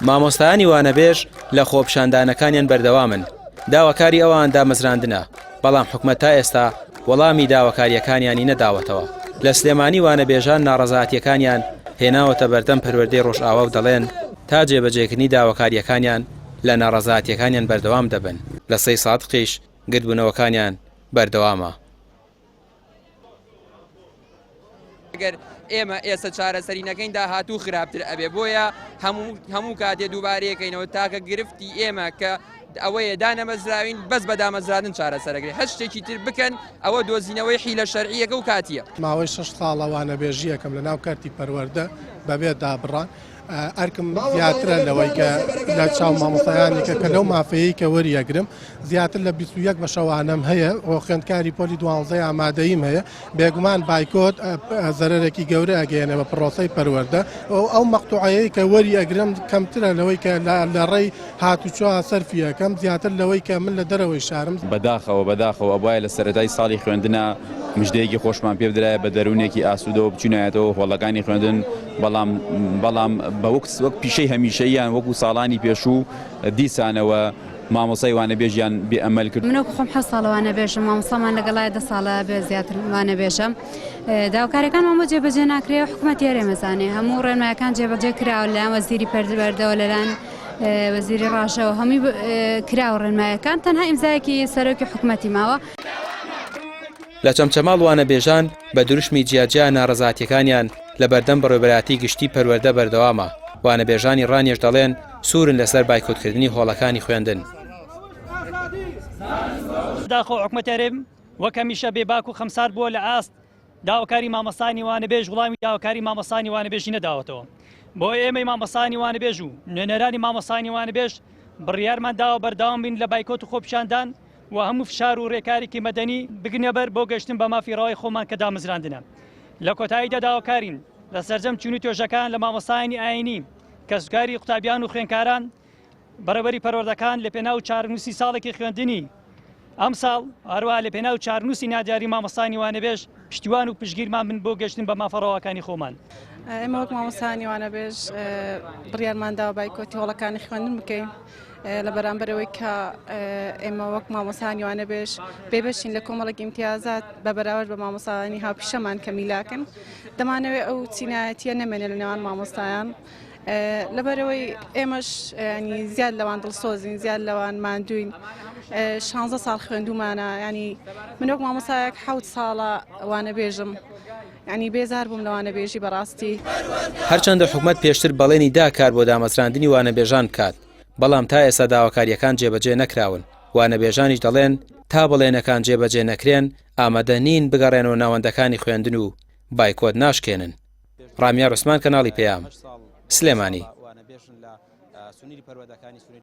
مامۆستایانی وانەبێژ لە خۆپشاندانەکانیان بەردەوامن. داواکاری ئەوان دامەزراندنە، بەڵام حکومەت تا ئێستا وەڵامی داواکاریەکانیانی نەداوەتەوە. لە سلێمانی وانەبێژان ناڕەزایەتیەکانیان هێناوەتە بەردەم پەروەردەی ڕۆژئاوا و دەڵێن تا جێبەجێکردنی داواکاریەکانیان لە ناڕەزایەتیەکانیان بەردەوام دەبن. لە 3 سادقیش گرتبوونەوەکانیان بەردەوامە. ئەگەر ئێمە ئێستا چارەسەرینەکەین داهاتوو خراپتر ئەبێ، بۆیە هەموو کاتێ دووبارەیەکەینەوە تاکە گرفتی ئێمە کە ئەوەیە دانەمەزراوین بەس بە دامەزرادن چارەسەرەگرێت. هەر شتێکی تر بکەن ئەوە دۆزینەوەی حیلە شەرعیەکە و کاتیە. ماوەی 6 ساڵە وانەبێژیەکەم لە ناو کارتی پەروەردە بەبێ دابڕان ئەرکم زیاترە لەوەی کە لە چاو مامۆستایانی کە لەو مافەیەی کە وەریەگرم زیاتر لە 21 بە شەوانەم هەیە و خوێندکاری پۆلی 12 ئامادەیم هەیە. بێگومان بایکۆت زەرەرێکی گەورە ئەگەیەنێ بە پرۆسەی پەروەردە ئەو مەقتوعەیەی کە وەریەگرم کەمترە لەوەی کە لە ڕێی هاتوچۆ سەرفیەکەم زیاتر لەوەی کە من لە دەرەوەی شارم. بەداخەوە ئەبایە لە سەرەتای ساڵی خوێندنە مژدەیەکی خۆشمان پێ بدرایە بە دەروونێکی ئاسوودەوە بچونایەتەوە هۆڵەکانی خوێندن، بەڵام بە وەک پیشەی هەمیشەییان وەکو ساڵانی پێشوو دیسانەوە مامۆسای وانەبێژیان بێئەمەل کرد. منۆ خۆم 7 ساڵە وانەبێژم، مامۆستامان لەگەڵای 10 ساڵە بێ زیاتر وانەبێژم. داواکاریەکانمان بۆ جێبەجێ ناکرێت، حکوومەت یاریمەزانێ هەموو ڕێنمایەکان جێبەجێ کراوە لەلایەن وەزیری پەروەردەوە لەلایەن وەزیری ڕاشەوە هەمووی کراوە ڕێنمایەکان، تەنها ئیمزایەکی سەرۆکی حکوومەتی ماوە. لە چەمچەماڵ وانەبێژان بە دروشمی جیاجیا ناڕەزایەتیەکانیان لە بەردەم بەڕێوەبەراتی گشتی پەروەردە بەردەوامە. وانەبێژانی ڕانیش دەڵێن سوورن لەسەر بایکۆتکردنی هۆڵەکانی خوێندن. داخۆ حکومەتێرم وەکەمیشە بێباک و خەمسار بووە لە ئاست داواکاری مامۆستانی وانەبێژ وڵامی داواکاری مامۆستانی وانەبێژی نەداوەتەوە. بۆ ئێمەی مامۆستانی وانەبێژ و نوێنەرانی مامۆستانی وانەبێژ بڕیارمان داوە بەردەوام بین لە بایکۆت و خۆپیشاندان و هەموو فشار و ڕێکارێکی مەدەنی بگنە بەر بۆ گەشتن بە مافیڕەوەی خۆمان کە دامەزراندنە. لە کۆتاییدا داواکارین لە سەرجەم چوونی توێژەکان لە مامۆستایانی ئاینی کە سوکاری قوتابیان و خوێندکاران بەڕێوەری پەروەردەکان لە پێناو چارنووسی ساڵێکی خوێندنی ئەم ساڵ هەروەها لە پێناو چارنووسی نادیاری مامۆستانی وانەبێژ پشتیوان و پشتگیرمان بن بۆ گەشتن بە مافەڕەوەکانی خۆمان. ئێمە وەک مامۆستانی وانەبێژ بڕیارماندا بایکۆتی هۆڵەکانی خوێندن بکەین لە بەرامبەرەوەی کە ئێمە وەک مامۆستانی وانەبێژ بێبەشین لە کۆمەڵێک ئیمتیازات بە بەراورد بە مامۆستانی هاوپیشەمان کە میلاکەن. دەمانەوێت ئەو چینایەتیە نەمێنێ لە نێوان مامۆستایان، لەبەرەوەی ئێمەش ینی زیاد لەوان دڵسۆزین، زیاد لەوان ماندوین. 16 ساڵ خوێندومانە، ینی من وەک مامۆستایەک 7 ساڵە وانەبێژم، ینی بێزار بووم لە وانەبێژی بەڕاستی. هەرچەندە حکومەت پێشتر بەڵێنی داکار بۆ دامەزراندنی وانەبێژان بکات، بەڵام تا ئێستا داواکاریەکان جێبەجێ نەکراون. وانەبێژانیش دەڵێن تا بەڵێنەکان جێبەجێ نەکرێن ئامادە نین بگەڕێنەوە ناوەندەکانی خوێندن و بایکۆت ناشکێنن. ڕامیار عوسمان، کەناڵی پێیام، سلێمانی.